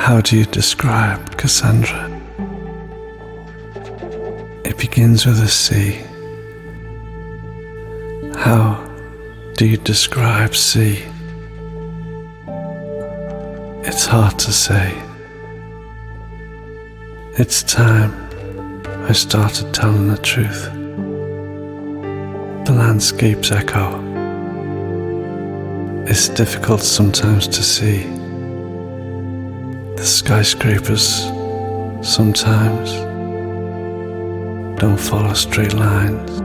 How do you describe Cassandra? It begins with a C. How do you describe C? It's hard to say. It's time I started telling the truth. The landscape's echo. It's difficult sometimes to see. The skyscrapers sometimes don't follow straight lines.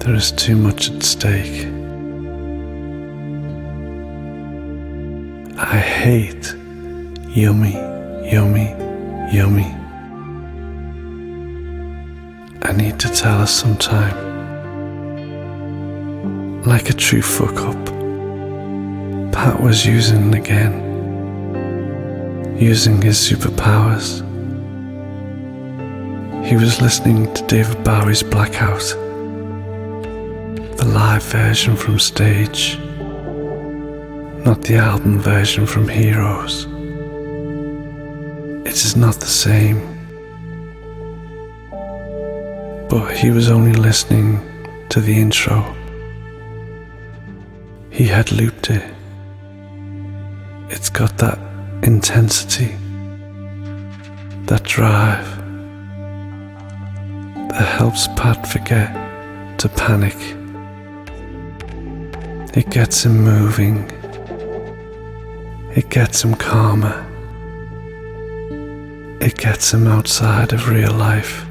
There is too much at stake. I hate yummy, yummy, yummy. I need to tell us sometime. Like a true fuck up, Pat was using again, using his superpowers. He was listening to David Bowie's Blackout, the live version from stage, not the album version from Heroes. It is not the same. But he was only listening to the intro. He had looped it. It's got that intensity, that drive, that helps Pat forget to panic. It gets him moving. It gets him calmer. It gets him outside of real life.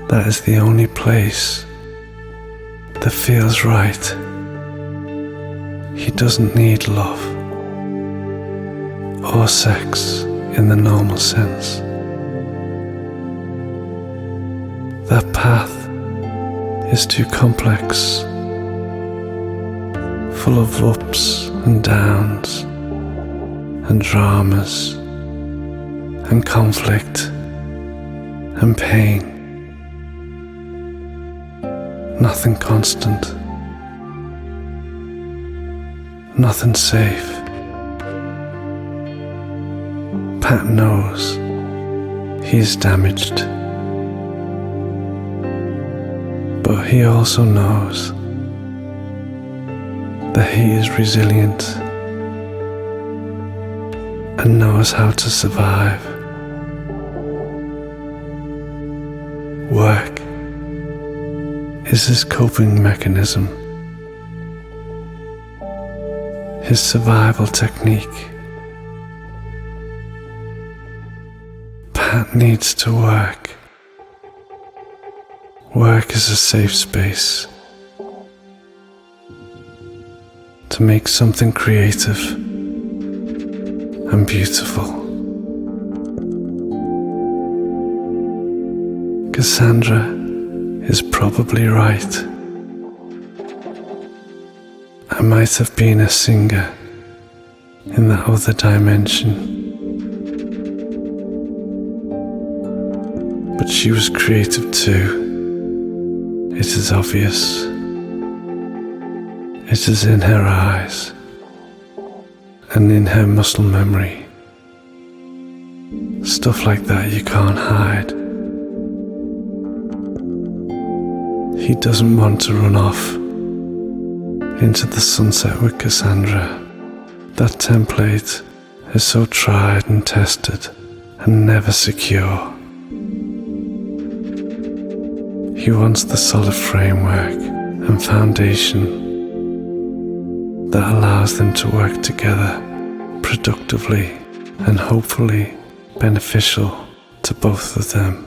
That is the only place that feels right. He doesn't need love or sex in the normal sense. That path is too complex, full of ups and downs and dramas and conflict and pain. Nothing constant, nothing safe. Pat knows he is damaged, but he also knows that he is resilient and knows how to survive. Work is his coping mechanism, his survival technique. Pat needs to work. Work is a safe space to make something creative and beautiful. Cassandra is probably right. I might have been a singer in that other dimension, but she was creative too. It is obvious. It is in her eyes and in her muscle memory. Stuff like that you can't hide. He doesn't want to run off into the sunset with Cassandra. That template is so tried and tested and never secure. He wants the solid framework and foundation that allows them to work together productively and hopefully beneficial to both of them.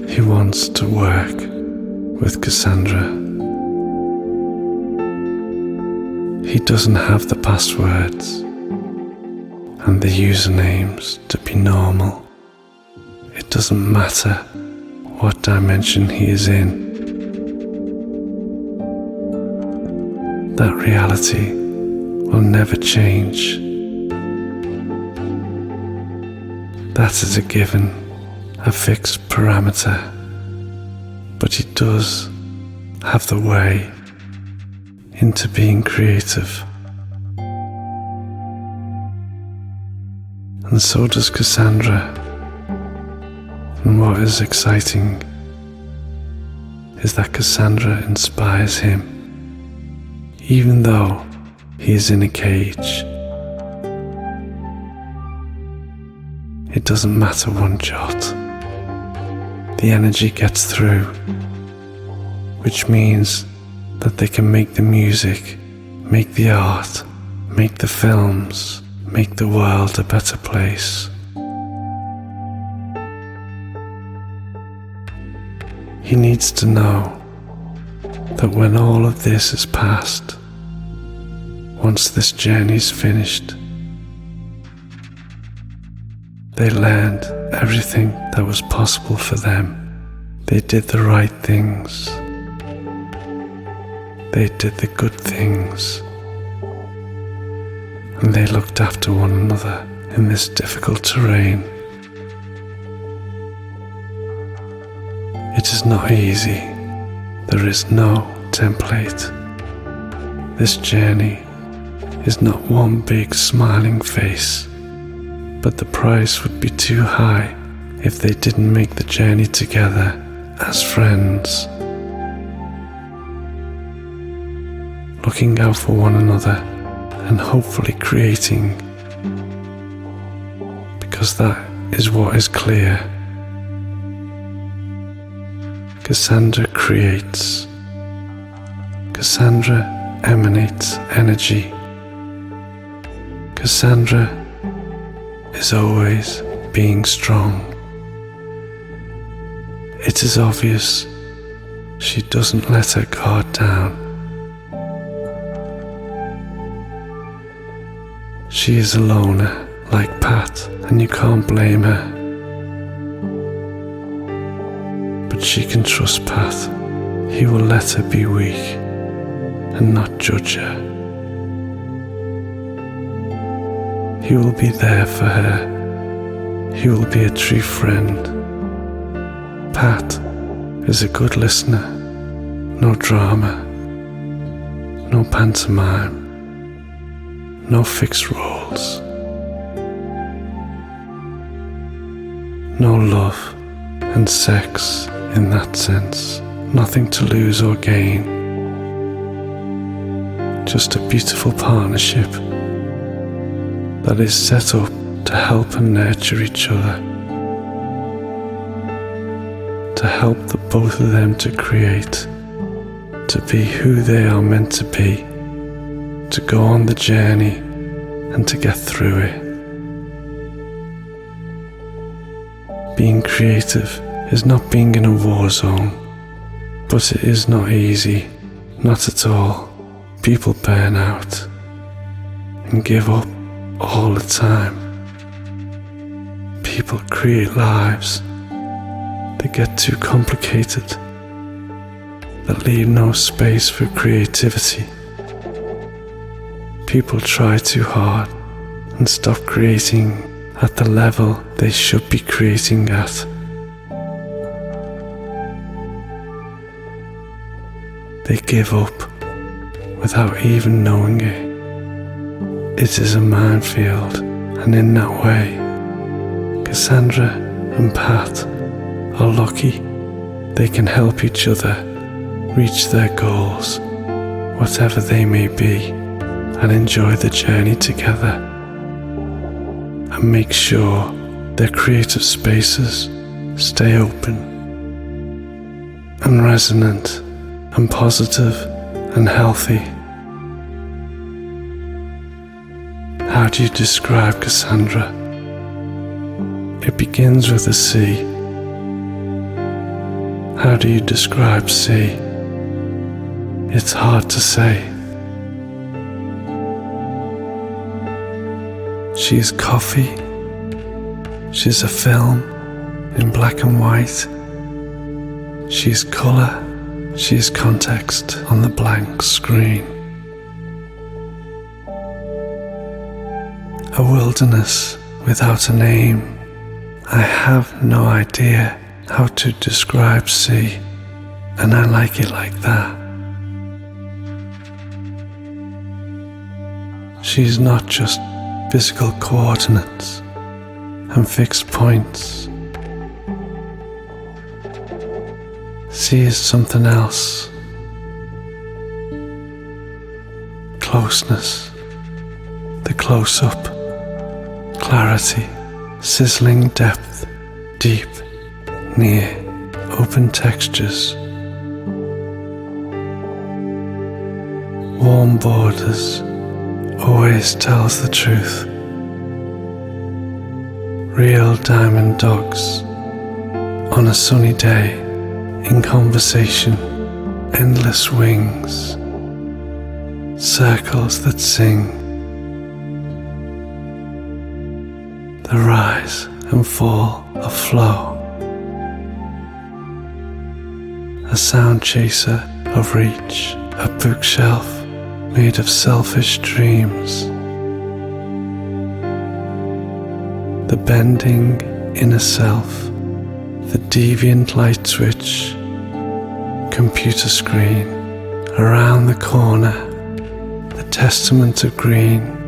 He wants to work with Cassandra. He doesn't have the passwords and the usernames to be normal. It doesn't matter what dimension he is in. That reality will never change. That is a given, a fixed parameter, but he does have the way into being creative. And so does Cassandra. And what is exciting is that Cassandra inspires him, even though he is in a cage. It doesn't matter one jot. The energy gets through, which means that they can make the music, make the art, make the films, make the world a better place. He needs to know that when all of this is past, once this journey's finished, they learned everything that was possible for them. They did the right things. They did the good things. And they looked after one another in this difficult terrain. It is not easy. There is no template. This journey is not one big smiling face, but the price would be too high if they didn't make the journey together as friends, looking out for one another and hopefully creating, because that is what is clear. Cassandra creates. Cassandra emanates energy. Cassandra is always being strong. It is obvious she doesn't let her guard down. She is a loner like Pat, and you can't blame her. But she can trust Pat. He will let her be weak and not judge her. He will be there for her. He will be a true friend. Pat is a good listener. No drama, no pantomime, no fixed roles, no love and sex in that sense. Nothing to lose or gain. Just a beautiful partnership that is set up to help and nurture each other, to help the both of them to create, to be who they are meant to be, to go on the journey and to get through it. Being creative is not being in a war zone, but it is not easy, not at all. People burn out and give up all the time. People create lives that get too complicated, that leave no space for creativity. People try too hard and stop creating at the level they should be creating at. They give up without even knowing it. It is a minefield, and in that way, Cassandra and Pat are lucky they can help each other reach their goals, whatever they may be, and enjoy the journey together, and make sure their creative spaces stay open and resonant and positive and healthy. How do you describe Cassandra? It begins with a C. How do you describe C? It's hard to say. She's coffee. She's a film in black and white. She's colour. She's context on the blank screen. A wilderness without a name. I have no idea how to describe C, and I like it like that. She is not just physical coordinates and fixed points. She is something else. Closeness, the close-up, clarity, sizzling depth, deep, near, open textures, warm borders, always tells the truth. Real diamond dogs on a sunny day, in conversation, endless wings, circles that sing, the rise and fall of flow, a sound chaser of reach, a bookshelf made of selfish dreams, the bending inner self, the deviant light switch, computer screen, around the corner, the testament of green.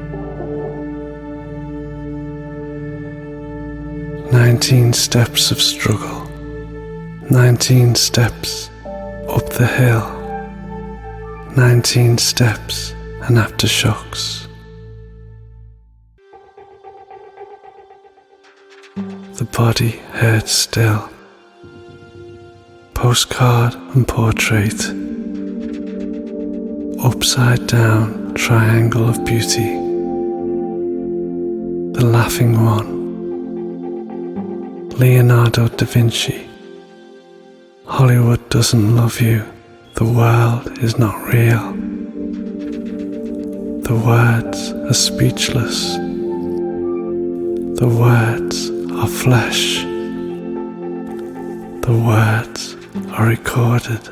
19 steps of struggle, 19 steps up the hill, 19 steps and aftershocks. The body held still. Postcard and portrait. Upside down triangle of beauty. The laughing one. Leonardo da Vinci. Hollywood doesn't love you. The world is not real. The words are speechless. The words are flesh. The words are recorded.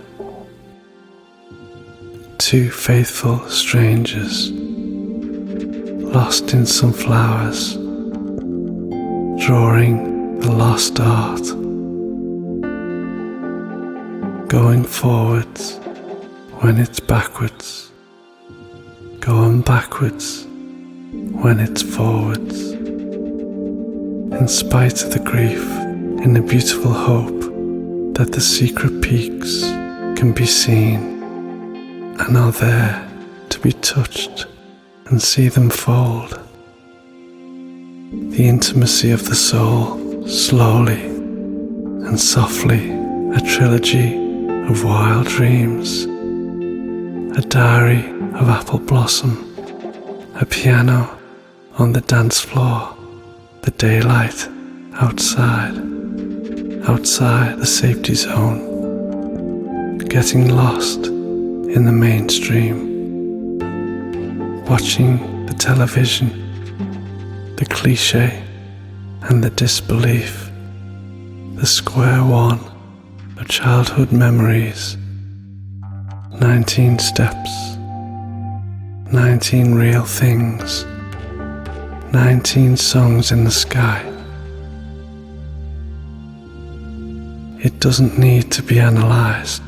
Two faithful strangers, lost in some flowers, drawing the lost art. Going forwards when it's backwards, going backwards when it's forwards. In spite of the grief, in the beautiful hope that the secret peaks can be seen and are there to be touched and see them fold. The intimacy of the soul, slowly and softly, a trilogy of wild dreams, a diary of apple blossom, a piano on the dance floor, the daylight outside the safety zone, getting lost in the mainstream, watching the television, the cliche and the disbelief, the square one of childhood memories. 19 steps, 19 real things, 19 songs in the sky. It doesn't need to be analysed.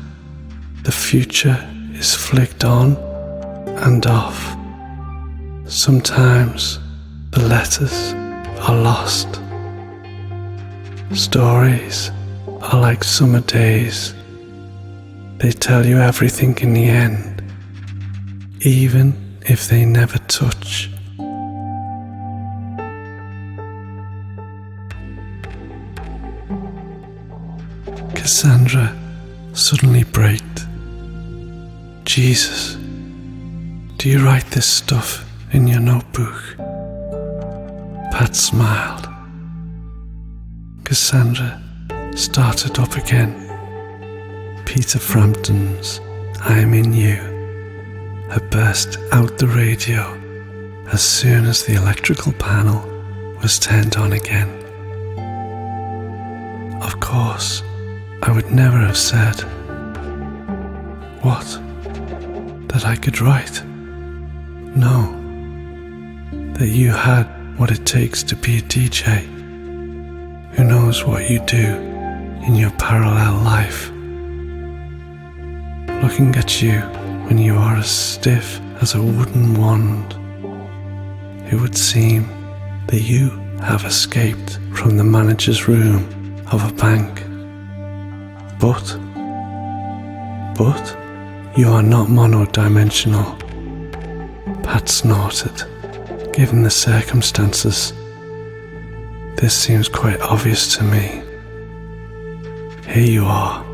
The future is flicked on and off. Sometimes the letters are lost. Stories are like summer days. They tell you everything in the end, even if they never touch. Cassandra suddenly braked. Jesus, do you write this stuff in your notebook? Pat smiled. Cassandra started up again. Peter Frampton's I'm in You had burst out the radio as soon as the electrical panel was turned on again. Of course, I would never have said, what? That I could write? No. That you had what it takes to be a DJ. Who knows what you do in your parallel life? Looking at you when you are as stiff as a wooden wand, it would seem that you have escaped from the manager's room of a bank. But you are not monodimensional. Pat snorted. Given the circumstances, this seems quite obvious to me. Here you are.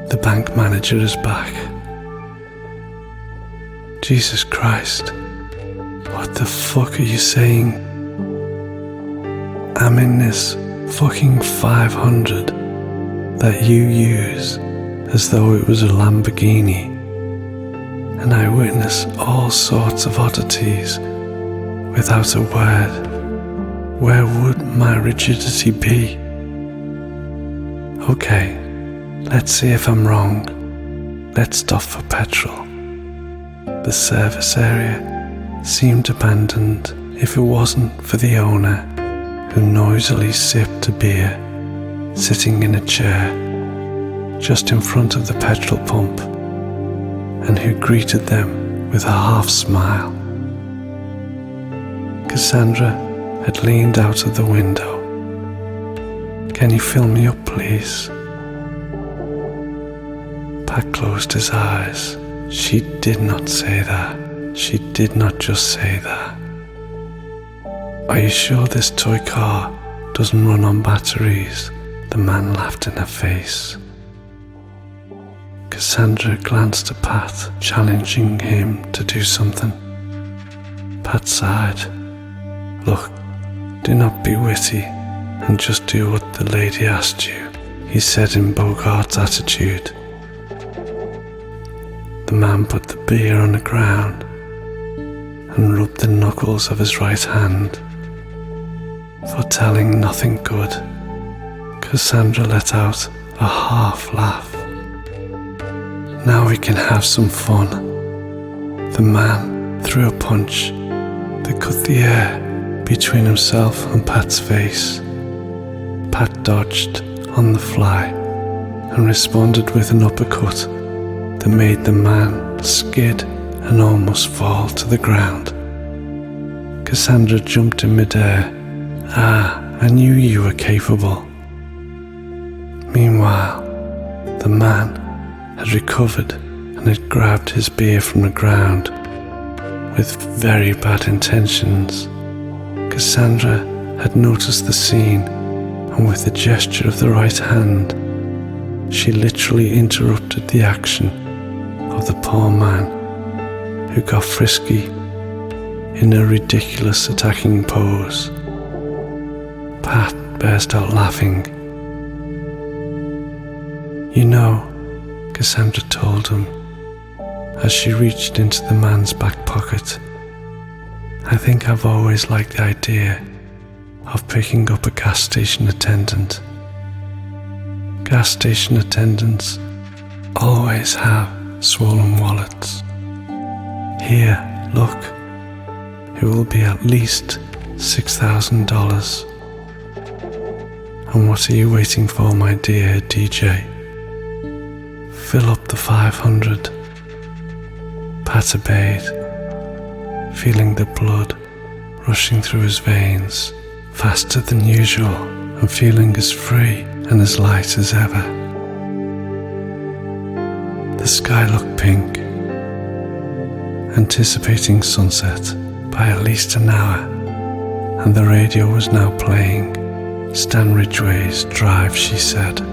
The bank manager is back. Jesus Christ, what the fuck are you saying? I'm in this fucking 500 that you use as though it was a Lamborghini, and I witness all sorts of oddities without a word. Where would my rigidity be? Okay, let's see if I'm wrong. Let's stop for petrol. The service area seemed abandoned if it wasn't for the owner, who noisily sipped a beer, sitting in a chair just in front of the petrol pump, and who greeted them with a half smile. Cassandra had leaned out of the window. Can you fill me up, please? Pat closed his eyes. She did not say that. She did not just say that. Are you sure this toy car doesn't run on batteries? The man laughed in her face. Cassandra glanced at Pat, challenging him to do something. Pat sighed. Look, do not be witty and just do what the lady asked you, he said in Bogart's attitude. The man put the beer on the ground and rubbed the knuckles of his right hand. Foretelling nothing good, Cassandra let out a half laugh. Now we can have some fun. The man threw a punch that cut the air between himself and Pat's face. Pat dodged on the fly and responded with an uppercut that made the man skid and almost fall to the ground. Cassandra jumped in midair. I knew you were capable. Meanwhile, the man had recovered and had grabbed his beer from the ground with very bad intentions. Cassandra had noticed the scene, and with a gesture of the right hand, she literally interrupted the action of the poor man, who got frisky in a ridiculous attacking pose. Pat burst out laughing. You know, Cassandra told him, as she reached into the man's back pocket, I think I've always liked the idea of picking up a gas station attendant. Gas station attendants always have swollen wallets. Here, look, it will be at least $6,000. And what are you waiting for, my dear DJ? Fill up the 500. Pat obeyed, feeling the blood rushing through his veins faster than usual and feeling as free and as light as ever. The sky looked pink, anticipating sunset by at least an hour, and the radio was now playing Stan Ridgway's Drive, she said.